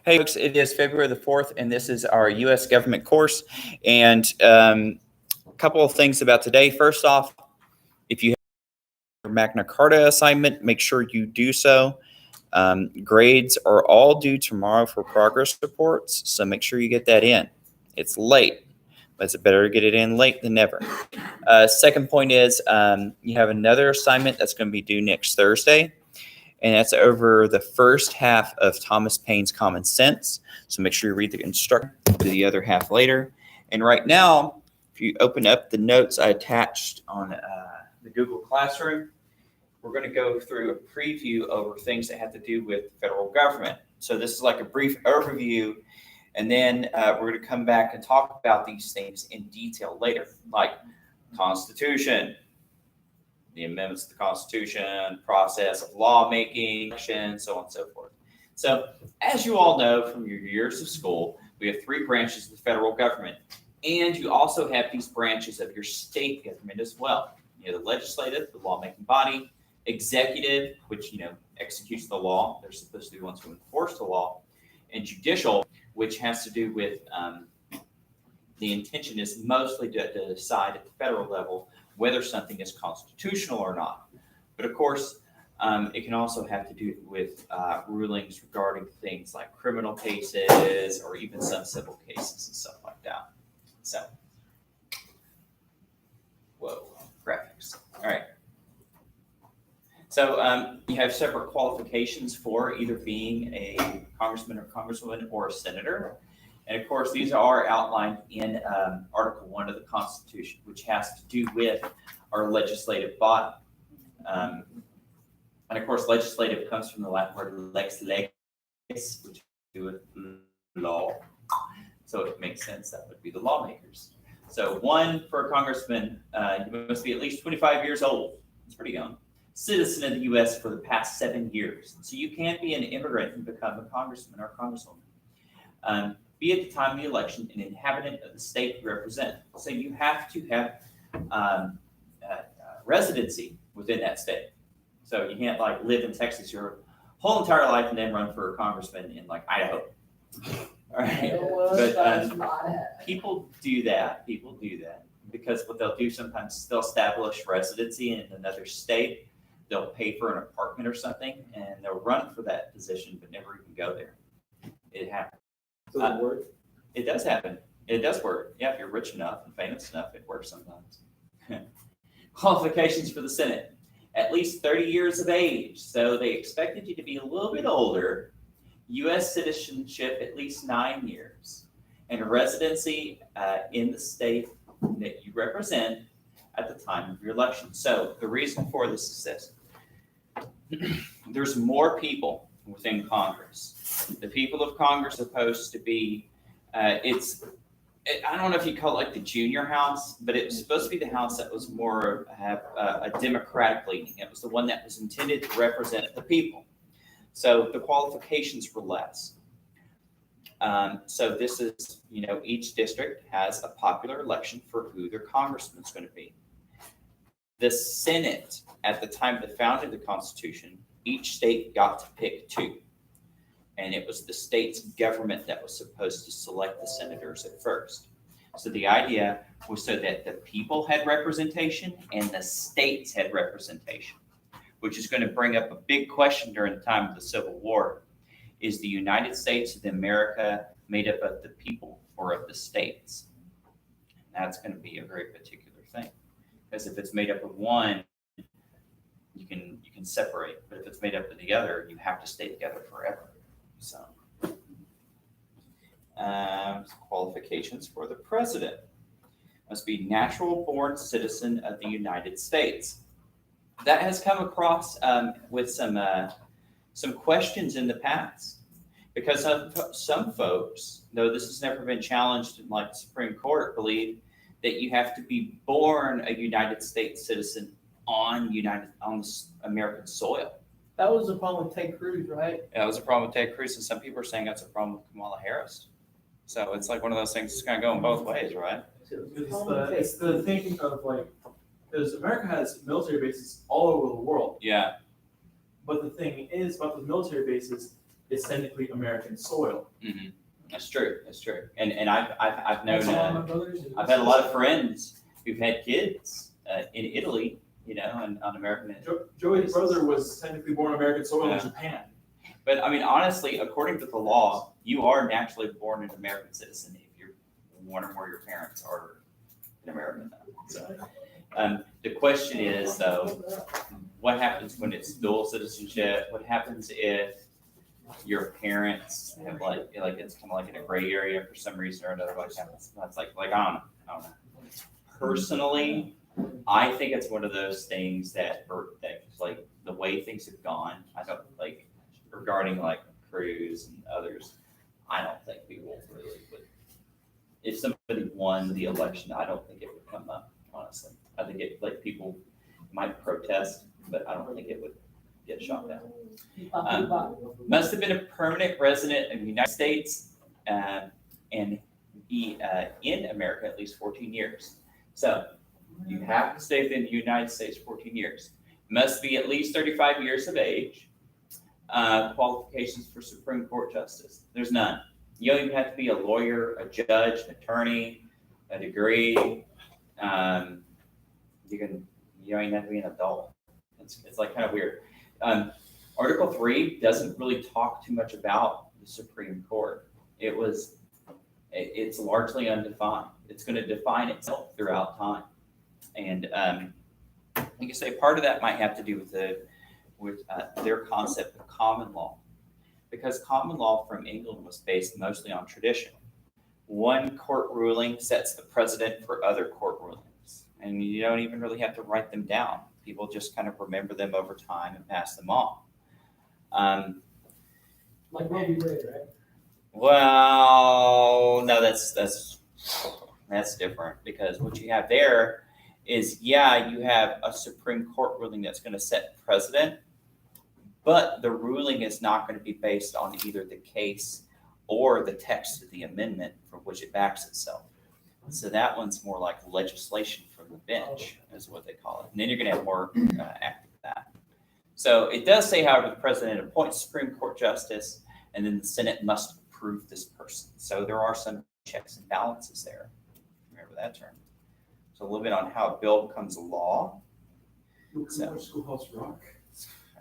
Hey, folks, it is February the 4th, and this is our U.S. government course. And a couple of things about today. First off, if you have your Magna Carta assignment, make sure you do so. Grades are all due tomorrow for progress reports, so make sure you get that in. It's late, but it's better to get it in late than never. Second point is you have another assignment that's going to be due next Thursday. And that's over the first half of Thomas Paine's Common Sense. So make sure you read the instruction to the other half later. And right now, if you open up the notes I attached on the Google Classroom, we're going to go through a preview over things that have to do with the federal government. So this is like a brief overview, and then we're going to come back and talk about these things in detail later, like Constitution, the amendments to the Constitution, process of lawmaking, so on and so forth. So, as you all know from your years of school, we have three branches of the federal government, and you also have these branches of your state government as well. You know, the legislative, the lawmaking body, executive, which executes the law. They're supposed to be the ones who enforce the law, and judicial, which has to do with the intention is mostly to decide at the federal level whether something is constitutional or not. But of course, it can also have to do with rulings regarding things like criminal cases or even some civil cases and stuff like that. So, graphics. All right. So you have separate qualifications for either being a congressman or congresswoman or a senator. And of course, these are outlined in Article 1 of the Constitution, which has to do with our legislative body. And of course, legislative comes from the Latin word lex legis, which has to do with law. So it makes sense that would be the lawmakers. So one, for a congressman, you must be at least 25 years old. It's pretty young. Citizen of the U.S. for the past 7 years. So you can't be an immigrant and become a congressman or congresswoman. Be at the time of the election an inhabitant of the state you represent. So you have to have residency within that state. So you can't live in Texas your whole entire life and then run for a congressman in Idaho. All right, but people do that. Because what they'll do sometimes they'll establish residency in another state. They'll pay for an apartment or something, and they'll run for that position, but never even go there. It happens. Does it work? It does happen. It does work. Yeah, if you're rich enough and famous enough, it works sometimes. Qualifications for the Senate. At least 30 years of age. So they expected you to be a little bit older. U.S. citizenship, at least 9 years. And a residency in the state that you represent at the time of your election. So the reason for this is this. There's more people within Congress. The people of Congress are supposed to be, I don't know if you call it the junior house, but it was supposed to be the house that was more have a democratic leaning. It was the one that was intended to represent the people. So the qualifications were less. So this is, each district has a popular election for who their congressman is going to be. The Senate, at the time they founded the Constitution, each state got to pick two. And it was the state's government that was supposed to select the senators at first. So the idea was so that the people had representation and the states had representation, which is going to bring up a big question during the time of the Civil War. Is the United States of America made up of the people or of the states? And that's going to be a very particular thing. Because if it's made up of one, you can separate. But if it's made up of the other, you have to stay together forever. So, qualifications for the president. Must be natural born citizen of the United States. That has come across with some questions in the past. Because some folks, though this has never been challenged in the Supreme Court, believe that you have to be born a United States citizen on American soil. That was the problem with Ted Cruz, right? Yeah, that was a problem with Ted Cruz, and some people are saying that's a problem with Kamala Harris. So it's one of those things that's kind of going both ways, right? It's the thinking of because America has military bases all over the world. Yeah. But the thing is about the military bases it's technically American soil. Mm-hmm. That's true. That's true. And I've known, That's all my brothers do. I've had a lot of friends who've had kids in Italy, you know, and on American. Joey's brother was technically born American soil Yeah. in Japan. But I mean, honestly, according to the law, you are naturally born an American citizen if you're one or more of your parents are an American. So, the question is though, what happens when it's dual citizenship? What happens if your parents have like it's kind of like in a gray area for some reason or another? Like that's like I don't know. Personally, I think it's one of those things that like the way things have gone. I don't like regarding like Cruz and others. I don't think people really would. If somebody won the election, I don't think it would come up. Honestly, I think it like people might protest, but I don't think it would get shot down. Must have been a permanent resident of the United States and be in America at least 14 years. So you have to stay within the United States 14 years. Must be at least 35 years of age. Qualifications for Supreme Court justice. There's none. You don't even have to be a lawyer, a judge, an attorney, a degree. You don't even have to be an adult. It's like kind of weird. Article 3 doesn't really talk too much about the Supreme Court. It's largely undefined. It's going to define itself throughout time. And like I say, part of that might have to do with their concept of common law. Because common law from England was based mostly on tradition. One court ruling sets the precedent for other court rulings. And you don't even really have to write them down. People just kind of remember them over time and pass them on. Like Roe v. Wade, right? Well, no, that's different because what you have there is, you have a Supreme Court ruling that's going to set precedent, but the ruling is not going to be based on either the case or the text of the amendment from which it backs itself. So that one's more like legislation from the bench, is what they call it. And then you're going to have more after that. So it does say, however, the president appoints Supreme Court justice, and then the Senate must approve this person. So there are some checks and balances there. Remember that term. So a little bit on how a bill becomes a law. So, Schoolhouse Rock.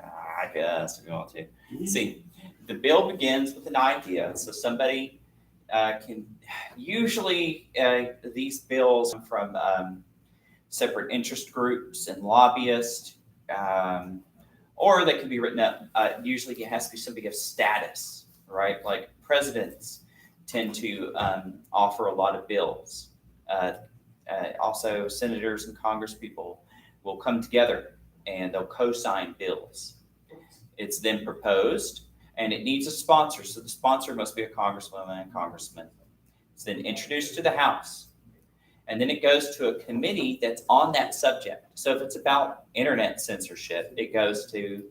I guess if you want to. See, the bill begins with an idea. So somebody can usually these bills come from separate interest groups and lobbyists, or they can be written up. Usually, it has to be somebody of status, right? Like presidents tend to offer a lot of bills. Also, senators and congresspeople will come together and they'll co-sign bills. It's then proposed, and it needs a sponsor. So the sponsor must be a congresswoman and congressman. It's then introduced to the House, and then it goes to a committee that's on that subject. So if it's about internet censorship, it goes to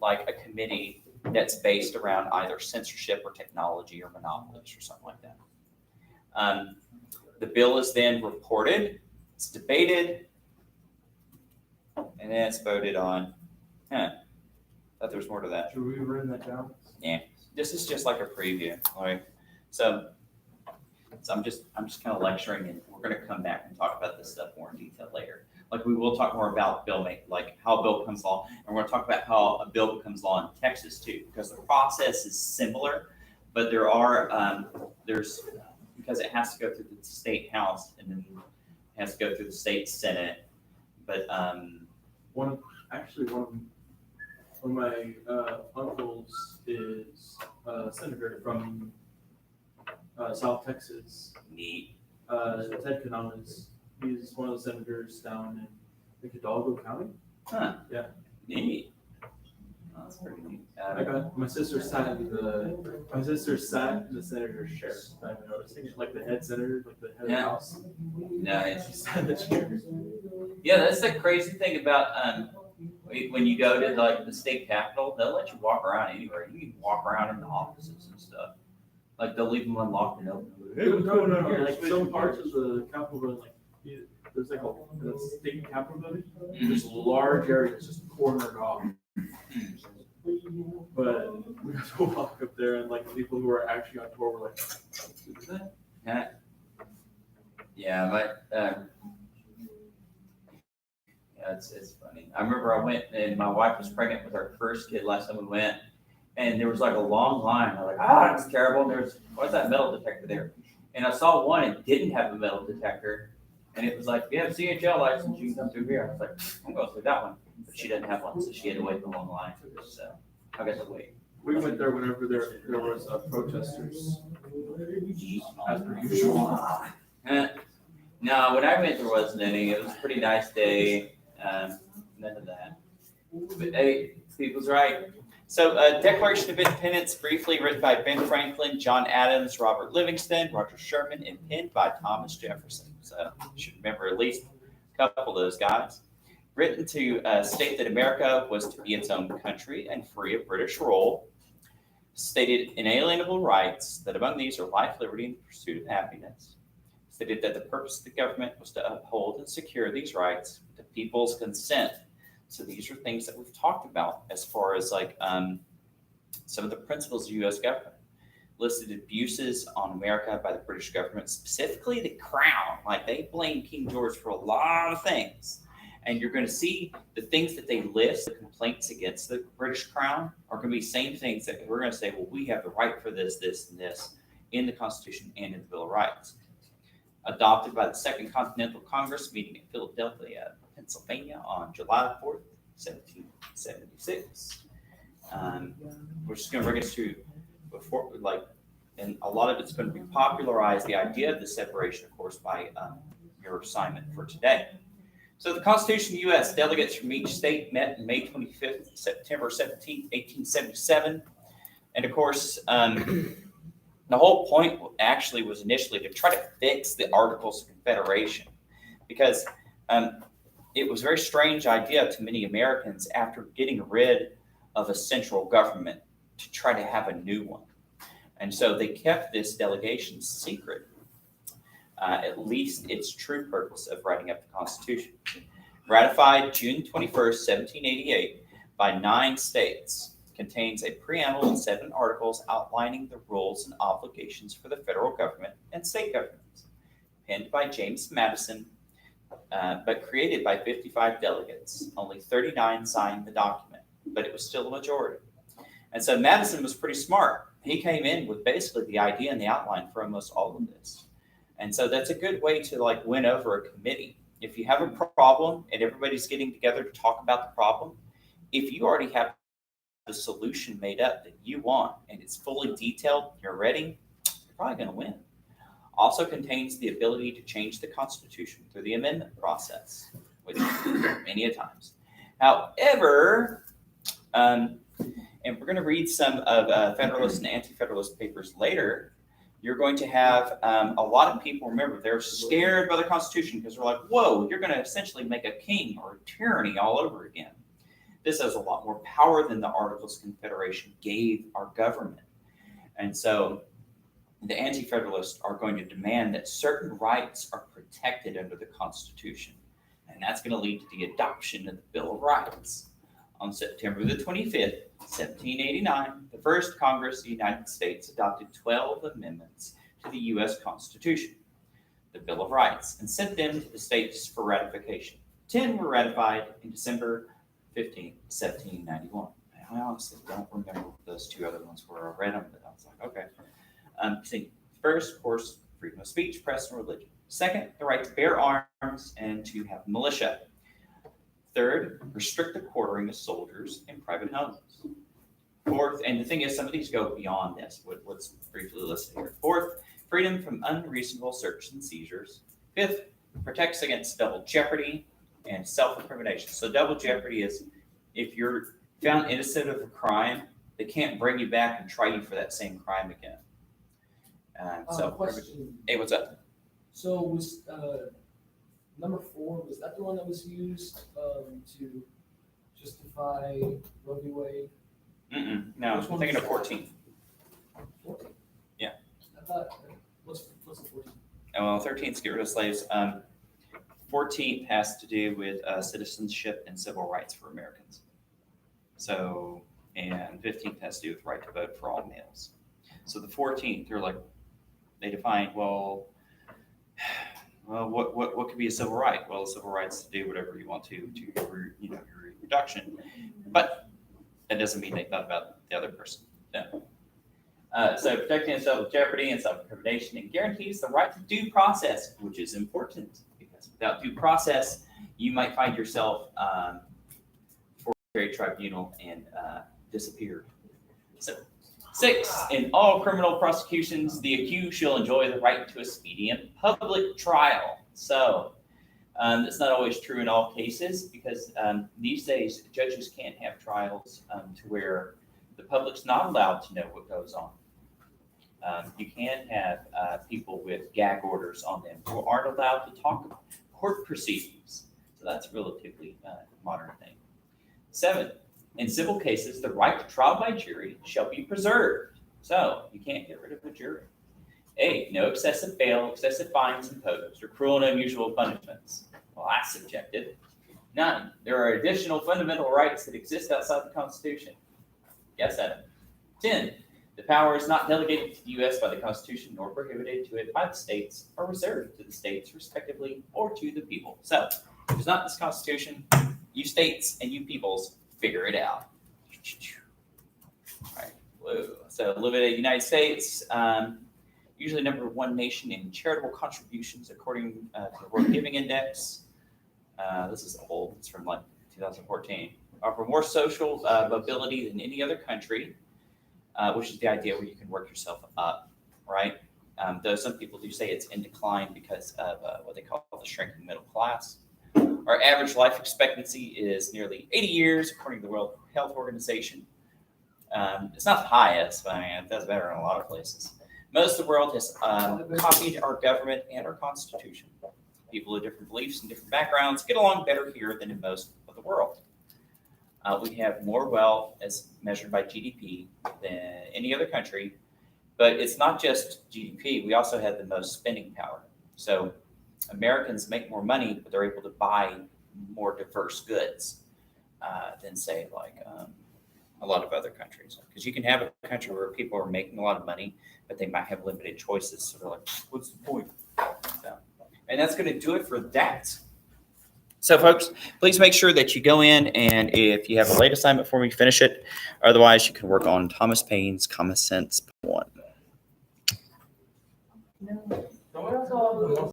like a committee that's based around either censorship or technology or monopolies or something like that. The bill is then reported, it's debated, and then it's voted on. Thought there was more to that. Should we run that down? This is just like a preview, all right? So I'm just kind of lecturing, and we're going to come back and talk about this stuff more in detail later. Like we will talk more about like how a bill becomes law, and we're going to talk about how a bill becomes law in Texas too, because the process is similar, but there are because it has to go through the state house and then it has to go through the state senate. But one of my uncles is a senator from South Texas. neat. Ted Canales. He's one of the senators down in Hidalgo County. Huh. Yeah. Neat. Oh, that's pretty neat. My sister sat in the senator's chair. I noticed, like the head senator, like the head of the Yeah. house. Nice. She sat in the chair. Yeah, that's the crazy thing about when you go to like the state capitol, they'll let you walk around anywhere. You can walk around in the offices and stuff. Like they'll leave them unlocked and open. No. Like some parts of the Capitol building, like there's like the state Capitol building. There's large areas just cornered off. But we got to walk up there, and like the people who were actually on tour were like, "Who is that?" Yeah, yeah, it's funny. I remember I went and my wife was pregnant with our first kid last time we went, and there was like a long line. I was like, it's terrible. And there's what's that metal detector there? And I saw one and didn't have a metal detector, and it was like, if you have a CHL license, you can come through here. I was like, I'm going through that one, but she didn't have one, so she had to wait in the long line. So I got to wait. We went there whenever there was protesters, as per usual. No, when I went, there wasn't any. It was a pretty nice day. None of that. But hey, people's right. So, Declaration of Independence, briefly written by Ben Franklin, John Adams, Robert Livingston, Roger Sherman, and penned by Thomas Jefferson. So, you should remember at least a couple of those guys. Written to state that America was to be its own country and free of British rule. Stated inalienable rights, that among these are life, liberty, and the pursuit of happiness. Stated that the purpose of the government was to uphold and secure these rights with the people's consent. So these are things that we've talked about as far as like some of the principles of U.S. government. Listed abuses on America by the British government, specifically the crown. Like they blame King George for a lot of things. And you're going to see the things that they list, the complaints against the British crown, are going to be same things that we're going to say, well, we have the right for this, this, and this in the Constitution and in the Bill of Rights. Adopted by the Second Continental Congress meeting in Philadelphia, Pennsylvania on July 4th, 1776. We're just going to bring us to before, like, and a lot of it's going to be popularized, the idea of the separation, of course, by your assignment for today. So the Constitution of the U.S., delegates from each state met on May 25th, September 17th, 1877. And of course, the whole point actually was initially to try to fix the Articles of Confederation, because it was a very strange idea to many Americans after getting rid of a central government to try to have a new one. And so they kept this delegation secret, at least its true purpose of writing up the Constitution. Ratified June 21st, 1788 by 9 states. Contains a preamble and 7 articles outlining the rules and obligations for the federal government and state governments. Penned by James Madison, but created by 55 delegates. Only 39 signed the document, but it was still a majority. And so Madison was pretty smart. He came in with basically the idea and the outline for almost all of this. And so that's a good way to like win over a committee. If you have a problem and everybody's getting together to talk about the problem, if you already have the solution made up that you want and it's fully detailed, you're ready, you're probably going to win. Also contains the ability to change the Constitution through the amendment process, which many a times. However, and we're going to read some of Federalist and Anti-Federalist papers later, you're going to have a lot of people, remember, they're scared by the Constitution because they're like, whoa, you're going to essentially make a king or a tyranny all over again. This has a lot more power than the Articles of Confederation gave our government. And so the Anti-Federalists are going to demand that certain rights are protected under the Constitution. And that's going to lead to the adoption of the Bill of Rights. On September the 25th, 1789, the first Congress of the United States adopted 12 amendments to the U.S. Constitution, the Bill of Rights, and sent them to the states for ratification. 10 were ratified in December 15, 1791. I honestly don't remember what those 2 other ones were. I read them, but I was like, okay. See, first, of course, freedom of speech, press, and religion. Second, the right to bear arms and to have militia. Third, restrict the quartering of soldiers in private homes. Fourth, and the thing is, some of these go beyond this, what's briefly listed here. Fourth, freedom from unreasonable search and seizures. Fifth, protects against double jeopardy and self-incrimination. So double jeopardy is if you're found innocent of a crime, they can't bring you back and try you for that same crime again. Question. Hey, what's up? So was number 4, was that the one that was used to justify Roe v. Wade? No, Which I'm one thinking was of that? 14. 14? Yeah. I thought, what's the 14? Well, 13th, get rid of slaves. 14th has to do with citizenship and civil rights for Americans. So And 15th has to do with right to vote for all males. So the 14th, they define, well, what could be a civil right? Well, a civil right's to do whatever you want to your reproduction. But that doesn't mean they thought about the other person. No. So protecting yourself with jeopardy and self-incrimination, and guarantees the right to due process, which is important because without due process, you might find yourself for a tribunal and disappeared. So 6, in all criminal prosecutions, the accused shall enjoy the right to a speedy public trial. So that's not always true in all cases because these days judges can't have trials to where the public's not allowed to know what goes on. You can have people with gag orders on them who aren't allowed to talk about court proceedings. So that's a relatively modern thing. 7, in civil cases, the right to trial by jury shall be preserved. So you can't get rid of a jury. 8, no excessive bail, excessive fines imposed, or cruel and unusual punishments. Well, that's subjective. 9, there are additional fundamental rights that exist outside the Constitution. Yes, Adam. 10, the power is not delegated to the U.S. by the Constitution nor prohibited to it by the states or reserved to the states respectively or to the people. So if it's not this Constitution, you states and you peoples figure it out. All right. Whoa. So living in the United States, usually number 1 nation in charitable contributions according to the World Giving Index. This is old. It's from 2014. Offer more social mobility than any other country, which is the idea where you can work yourself up, right? Though some people do say it's in decline because of what they call the shrinking middle class. Our average life expectancy is nearly 80 years, according to the World Health Organization. It's not the highest, but I mean, it does better in a lot of places. Most of the world has copied our government and our Constitution. People with different beliefs and different backgrounds get along better here than in most of the world. We have more wealth as measured by GDP than any other country, but it's not just GDP. We also have the most spending power. So Americans make more money, but they're able to buy more diverse goods than say a lot of other countries. Because you can have a country where people are making a lot of money, but they might have limited choices. So they're like, what's the point? So, and that's going to do it for that. So, folks, please make sure that you go in and if you have a late assignment for me, finish it. Otherwise, you can work on Thomas Paine's Common Sense 1.